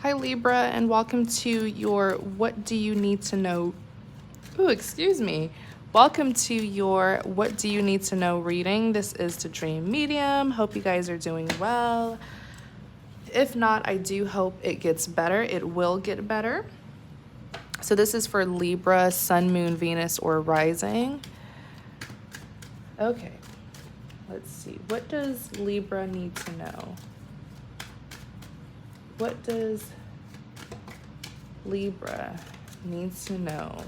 Hi Libra, and welcome to your What Do You Need to Know? Welcome to your What Do You Need to Know reading. This is the Dream Medium. Hope you guys are doing well. If not, I do hope it gets better. It will get better. So this is for Libra, Sun, Moon, Venus, or Rising. Okay, let's see. What does Libra need to know? What does Libra needs to know?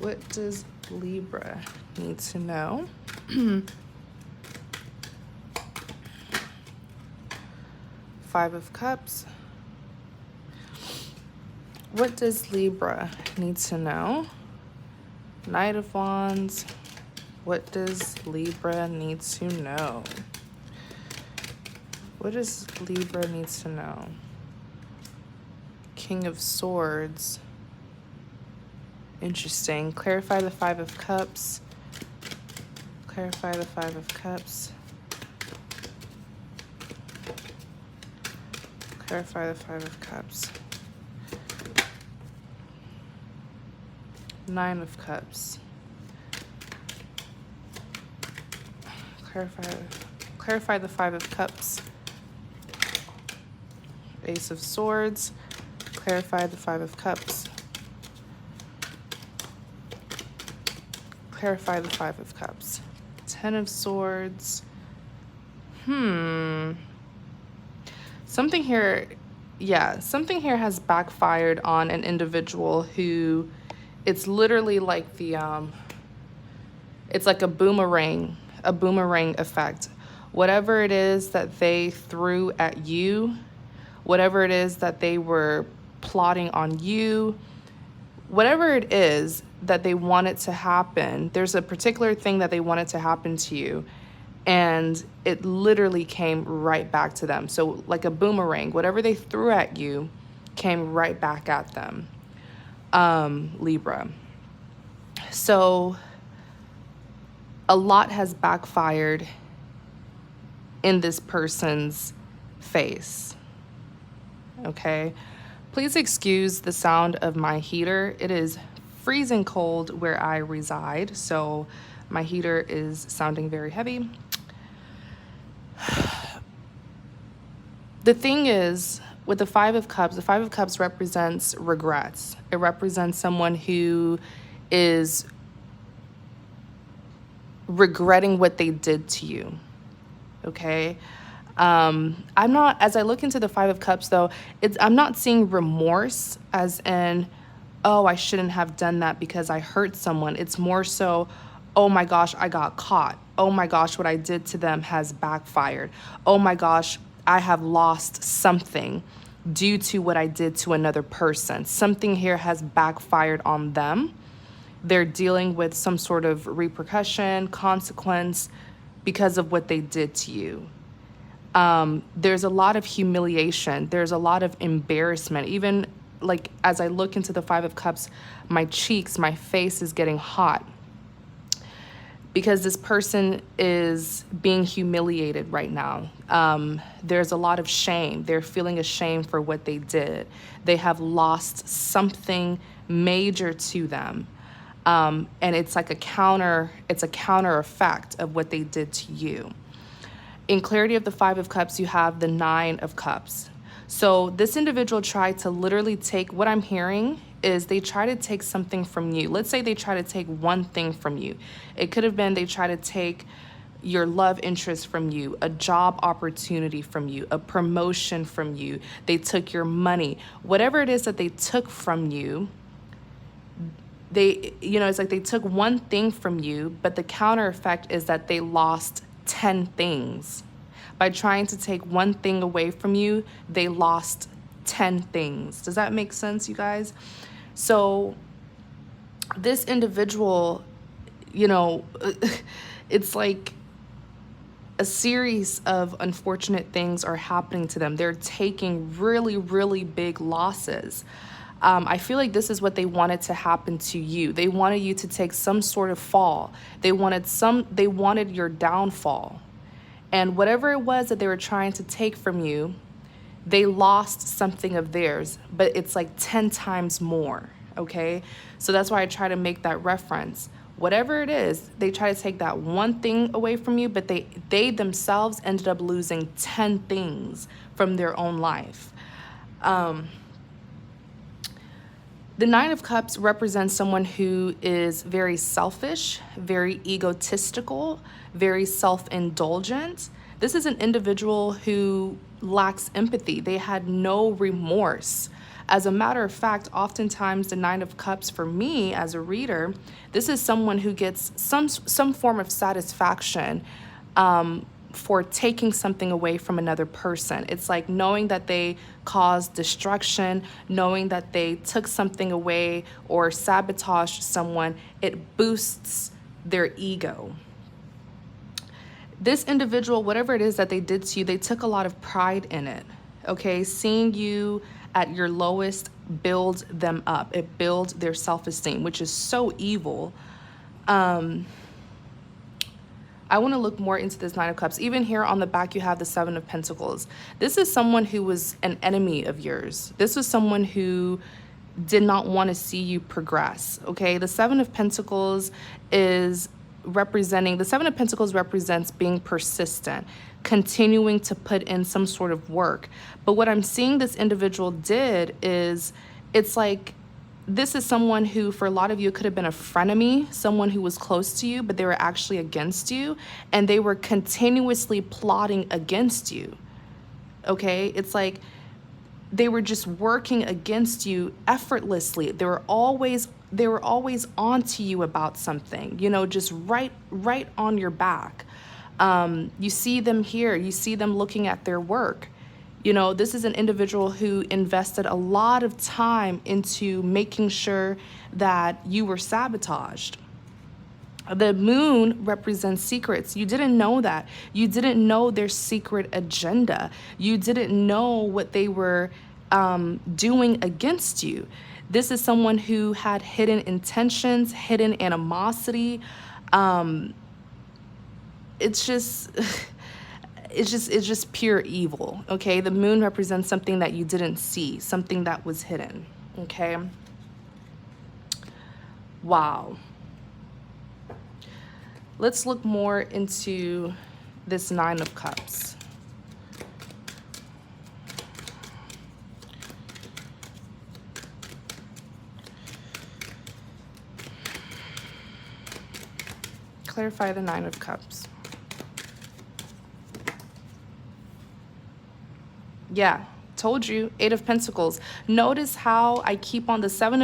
What does Libra need to know? Five of Cups. What does Libra need to know? Knight of Wands. What does Libra need to know? What does Libra need to know? King of Swords. Interesting. Clarify the Five of Cups. Clarify the Five of Cups. Clarify the Five of Cups. Nine of Cups. Clarify the Five of Cups. Ace of Swords. Clarify the Five of Cups. Clarify the Five of Cups. Ten of Swords. Something here has backfired on an individual who, it's literally like it's like a boomerang effect. Whatever it is that they threw at you, whatever it is that they were plotting on you, whatever it is that they wanted to happen, there's a particular thing that they wanted to happen to you, and it literally came right back to them. So like a boomerang, whatever they threw at you came right back at them, Libra. So a lot has backfired in this person's face, okay? Please excuse the sound of my heater. It is freezing cold where I reside, so my heater is sounding very heavy. The thing is, with the Five of Cups represents regrets. It represents someone who is regretting what they did to you, okay? As I look into the Five of Cups though, I'm not seeing remorse as in, oh, I shouldn't have done that because I hurt someone. It's more so, oh my gosh, I got caught. Oh my gosh, what I did to them has backfired. Oh my gosh, I have lost something due to what I did to another person. Something here has backfired on them. They're dealing with some sort of repercussion, consequence because of what they did to you. There's a lot of humiliation. There's a lot of embarrassment. Even like as I look into the Five of Cups, my cheeks, my face is getting hot because this person is being humiliated right now. There's a lot of shame. They're feeling ashamed for what they did. They have lost something major to them. And it's like a counter effect of what they did to you. In clarity of the Five of Cups, you have the Nine of Cups. So this individual tried to literally take, what I'm hearing is they try to take something from you. Let's say they try to take one thing from you. It could have been they try to take your love interest from you, a job opportunity from you, a promotion from you. They took your money. Whatever it is that they took from you, it's like they took one thing from you, but the counter effect is that they lost 10 things. By trying to take one thing away from you, they lost 10 things. Does that make sense, you guys? So this individual, it's like a series of unfortunate things are happening to them. They're taking really, really big losses. I feel like this is what they wanted to happen to you. They wanted you to take some sort of fall. They wanted your downfall. And whatever it was that they were trying to take from you, they lost something of theirs, but it's like 10 times more, okay? So that's why I try to make that reference. Whatever it is, they try to take that one thing away from you, but they themselves ended up losing 10 things from their own life. The Nine of Cups represents someone who is very selfish, very egotistical, very self-indulgent. This is an individual who lacks empathy. They had no remorse. As a matter of fact, oftentimes the Nine of Cups, for me as a reader, this is someone who gets some form of satisfaction for taking something away from another person. It's like knowing that they caused destruction, knowing that they took something away or sabotaged someone, it boosts their ego. This individual, whatever it is that they did to you, they took a lot of pride in it, okay? Seeing you at your lowest builds them up. It builds their self-esteem, which is so evil. I want to look more into this Nine of Cups. Even here on the back, you have the Seven of Pentacles. This is someone who was an enemy of yours. This was someone who did not want to see you progress, okay? The Seven of Pentacles represents being persistent, continuing to put in some sort of work. But what I'm seeing this individual did is, it's like, this is someone who, for a lot of you, could have been a frenemy, someone who was close to you, but they were actually against you, and they were continuously plotting against you, okay? It's like they were just working against you effortlessly. They were always on to you about something, you know, just right on your back. You see them here, you see them looking at their work. You know, this is an individual who invested a lot of time into making sure that you were sabotaged. The moon represents secrets. You didn't know that. You didn't know their secret agenda. You didn't know what they were doing against you. This is someone who had hidden intentions, hidden animosity. It's just pure evil, okay? The moon represents something that you didn't see, something that was hidden, okay? Wow. Let's look more into this Nine of Cups. Clarify the Nine of Cups. Yeah, told you, Eight of Pentacles. Notice how I keep on the Seven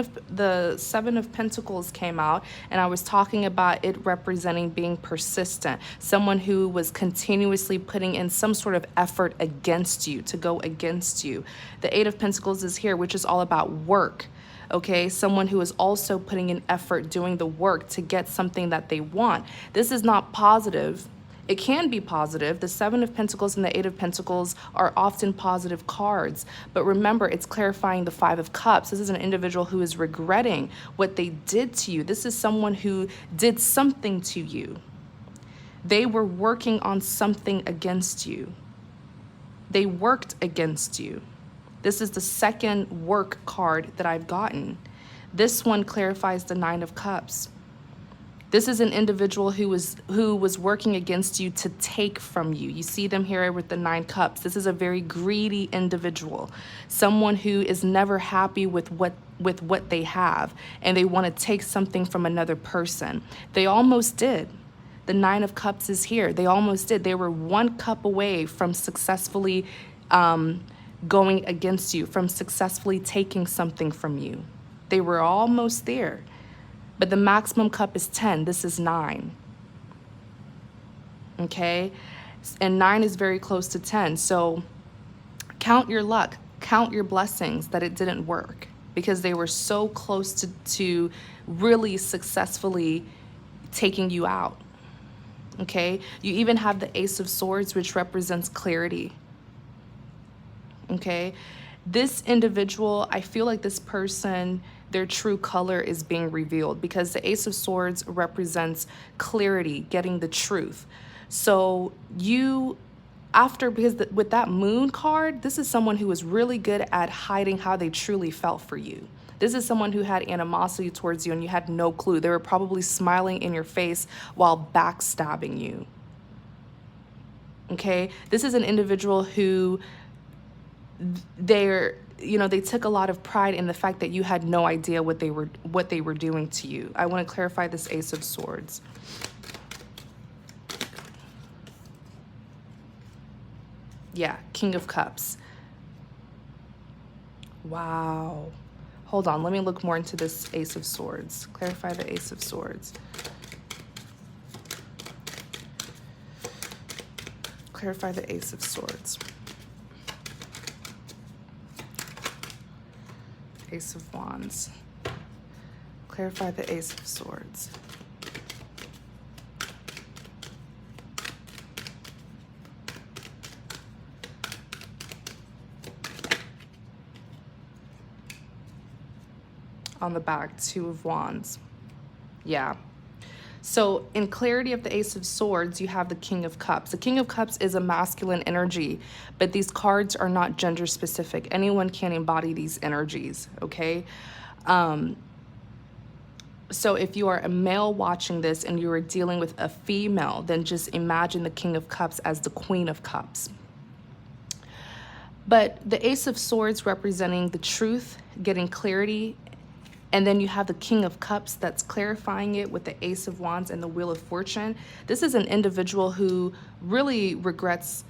of Pentacles came out, and I was talking about it representing being persistent, someone who was continuously putting in some sort of effort against you, to go against you. The Eight of Pentacles is here, which is all about work. Okay, someone who is also putting in effort, doing the work to get something that they want. This is not positive. It can be positive. The Seven of Pentacles and the Eight of Pentacles are often positive cards. But remember, it's clarifying the Five of Cups. This is an individual who is regretting what they did to you. This is someone who did something to you. They were working on something against you. They worked against you. This is the second work card that I've gotten. This one clarifies the Nine of Cups. This is an individual who was working against you to take from you. You see them here with the Nine Cups. This is a very greedy individual, someone who is never happy with what they have, and they want to take something from another person. They almost did. The Nine of Cups is here. They almost did. They were one cup away from successfully going against you, from successfully taking something from you. They were almost there. But the maximum cup is 10. This is 9. Okay? And 9 is very close to 10. So count your luck. Count your blessings that it didn't work, because they were so close to really successfully taking you out. Okay? You even have the Ace of Swords, which represents clarity. Okay? This individual, I feel like this person, their true color is being revealed, because the Ace of Swords represents clarity, getting the truth. So you because with that moon card, this is someone who was really good at hiding how they truly felt for you. This is someone who had animosity towards you and you had no clue. They were probably smiling in your face while backstabbing you. Okay? This is an individual who they took a lot of pride in the fact that you had no idea what they were doing to you. I want to clarify this Ace of Swords. Yeah, King of Cups. Wow. Hold on, let me look more into this Ace of Swords. Clarify the Ace of Swords. Clarify the Ace of Swords. Ace of Wands. Clarify the Ace of Swords. On the back, Two of Wands. Yeah. So in clarity of the Ace of Swords, you have the King of Cups. The King of Cups is a masculine energy, but these cards are not gender specific. Anyone can embody these energies, okay? So if you are a male watching this and you are dealing with a female, then just imagine the King of Cups as the Queen of Cups. But the Ace of Swords representing the truth, getting clarity, and then you have the King of Cups that's clarifying it with the Ace of Wands and the Wheel of Fortune. This is an individual who really regrets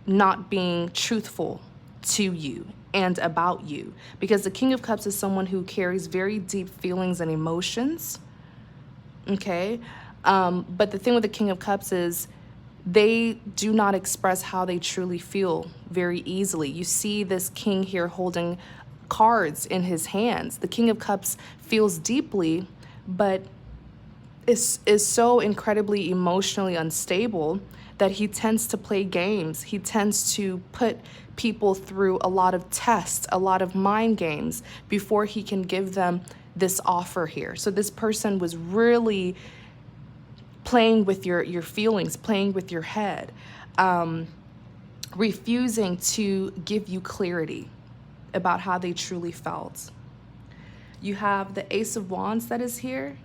not being truthful to you and about you, because the King of Cups is someone who carries very deep feelings and emotions, okay? But the thing with the King of Cups is they do not express how they truly feel very easily. You see this king here holding cards in his hands. The King of Cups feels deeply, but is so incredibly emotionally unstable that he tends to play games. He tends to put people through a lot of tests, a lot of mind games before he can give them this offer here. So this person was really playing with your feelings, playing with your head, refusing to give you clarity about how they truly felt. You have the Ace of Wands that is here.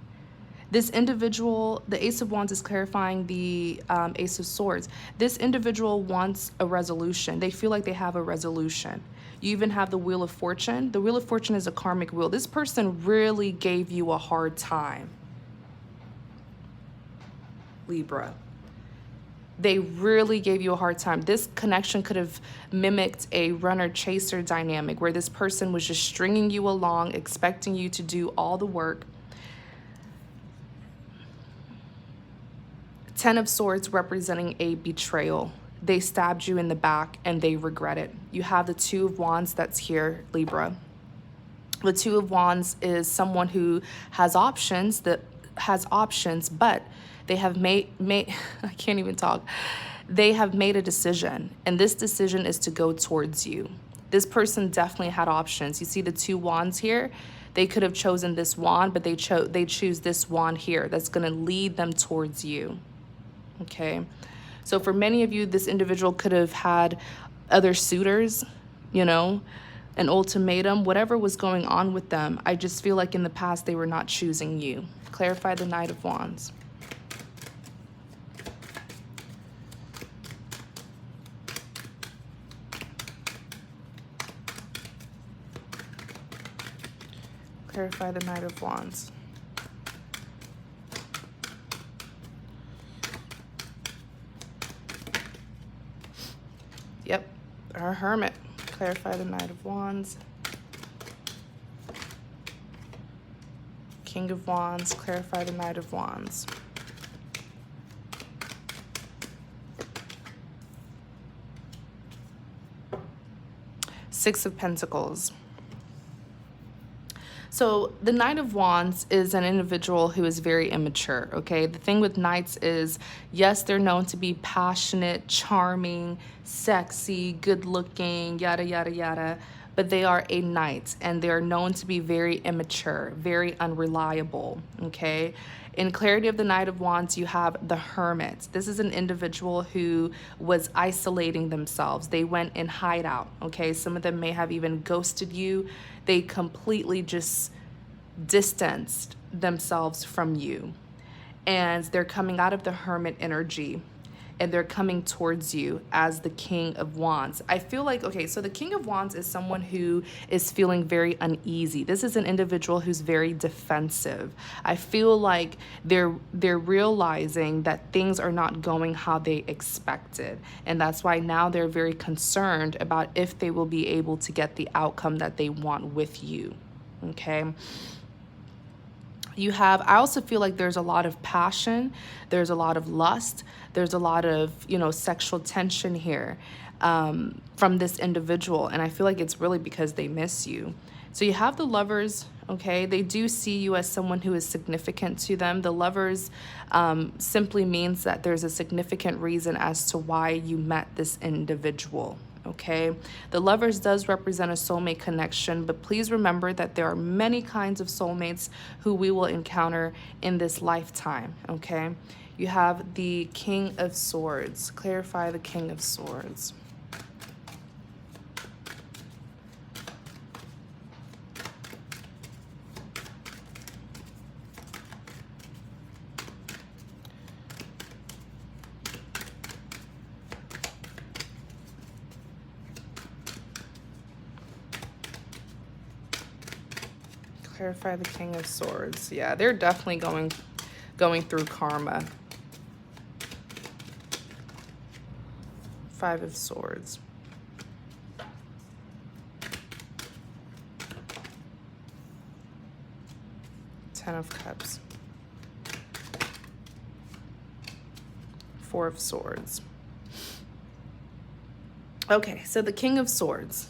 This individual, the Ace of Wands is clarifying the Ace of Swords. This individual wants a resolution. They feel like they have a resolution. You even have the Wheel of Fortune. The Wheel of Fortune is a karmic wheel. This person really gave you a hard time, Libra. They really gave you a hard time. This connection could have mimicked a runner-chaser dynamic where this person was just stringing you along, expecting you to do all the work. Ten of Swords representing a betrayal. They stabbed you in the back and they regret it. You have the Two of Wands that's here, Libra. The Two of Wands is someone who has options, but they have made I can't even talk. They have made a decision, and this decision is to go towards you. This person definitely had options. You see the Two Wands here? They could have chosen this wand, but they choose this wand here that's going to lead them towards you. Okay? So for many of you, this individual could have had other suitors, an ultimatum, whatever was going on with them. I just feel like in the past they were not choosing you. Clarify the Knight of Wands. Clarify the Knight of Wands. Yep, our Hermit. Clarify the Knight of Wands. King of Wands. Clarify the Knight of Wands. Six of Pentacles. So the Knight of Wands is an individual who is very immature, okay? The thing with knights is, yes, they're known to be passionate, charming, sexy, good-looking, yada, yada, yada. but they are a knight, and they are known to be very immature, very unreliable, okay? In Clarity of the Knight of Wands, you have the Hermit. This is an individual who was isolating themselves. They went in hideout, okay? Some of them may have even ghosted you. They completely just distanced themselves from you. And they're coming out of the Hermit energy, and they're coming towards you as the King of Wands. I feel like, okay, so the King of Wands is someone who is feeling very uneasy. This is an individual who's very defensive. I feel like they're realizing that things are not going how they expected. And that's why now they're very concerned about if they will be able to get the outcome that they want with you, okay? You have, I also feel like there's a lot of passion, there's a lot of lust, there's a lot of, sexual tension here from this individual. And I feel like it's really because they miss you. So you have the Lovers, okay? They do see you as someone who is significant to them. The Lovers simply means that there's a significant reason as to why you met this individual. Okay, the Lovers does represent a soulmate connection, but please remember that there are many kinds of soulmates who we will encounter in this lifetime. Okay, you have the King of Swords. Clarify the King of Swords. Clarify the King of Swords. Yeah, they're definitely going through karma. Five of Swords. Ten of Cups. Four of Swords. Okay, so the King of Swords.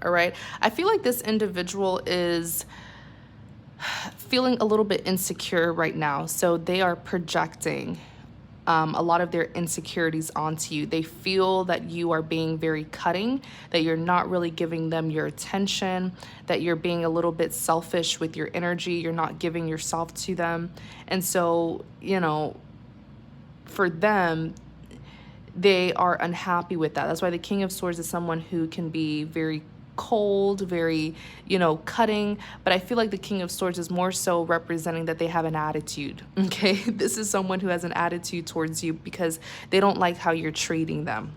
All right. I feel like this individual is feeling a little bit insecure right now. So they are projecting a lot of their insecurities onto you. They feel that you are being very cutting, that you're not really giving them your attention, that you're being a little bit selfish with your energy. You're not giving yourself to them. And so, for them, they are unhappy with that. That's why the King of Swords is someone who can be very cold, very, cutting. But I feel like the King of Swords is more so representing that they have an attitude. Okay, this is someone who has an attitude towards you because they don't like how you're treating them.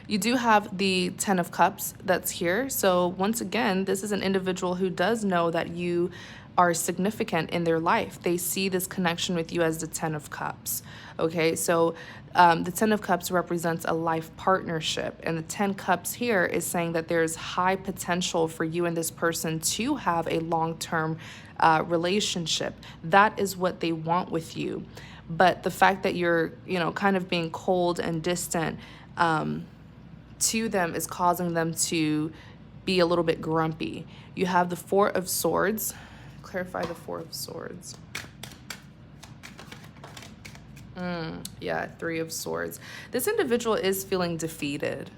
You do have the Ten of Cups that's here. So once again, this is an individual who does know that you are significant in their life. They see this connection with you as the Ten of Cups. Okay, so the Ten of Cups represents a life partnership, and the 10 Cups here is saying that there's high potential for you and this person to have a long-term relationship. That is what they want with you. But the fact that you're, kind of being cold and distant to them is causing them to be a little bit grumpy. You have the Four of Swords. Clarify the Four of Swords. Yeah, Three of Swords. This individual is feeling defeated.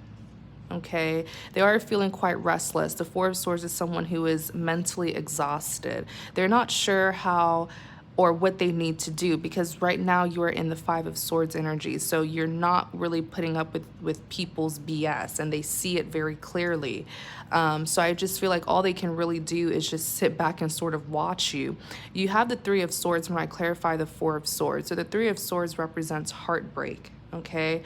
Okay, they are feeling quite restless. The Four of Swords is someone who is mentally exhausted. They're not sure how or what they need to do, because right now you are in the Five of Swords energy. So you're not really putting up with people's BS, and they see it very clearly. So I just feel like all they can really do is just sit back and sort of watch you. You have the Three of Swords when I clarify the Four of Swords. So the Three of Swords represents heartbreak. Okay.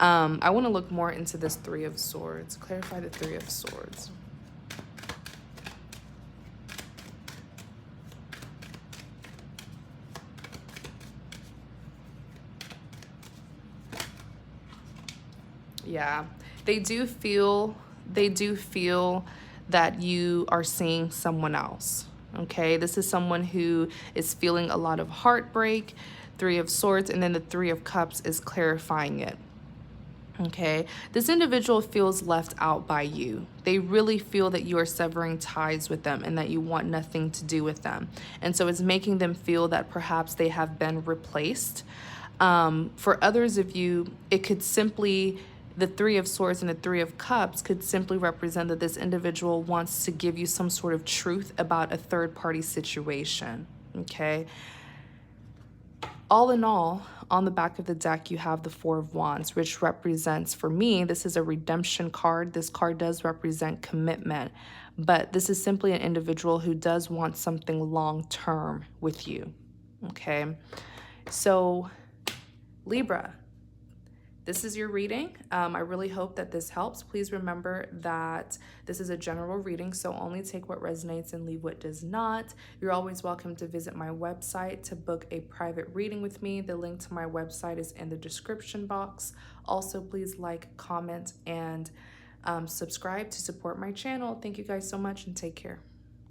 I want to look more into this Three of Swords. Clarify the Three of Swords. Yeah, they do feel that you are seeing someone else. Okay, this is someone who is feeling a lot of heartbreak. Three of Swords, and then the Three of Cups is clarifying it. Okay, this individual feels left out by you. They really feel that you are severing ties with them and that you want nothing to do with them. And so it's making them feel that perhaps they have been replaced. For others of you, it could simply the Three of Swords and the Three of Cups could simply represent that this individual wants to give you some sort of truth about a third-party situation, okay? All in all, on the back of the deck, you have the Four of Wands, which represents, for me, this is a redemption card. This card does represent commitment, but this is simply an individual who does want something long-term with you, okay? So, Libra, this is your reading. I really hope that this helps. Please remember that this is a general reading, so only take what resonates and leave what does not. You're always welcome to visit my website to book a private reading with me. The link to my website is in the description box. Also, please like, comment, and subscribe to support my channel. Thank you guys so much and take care.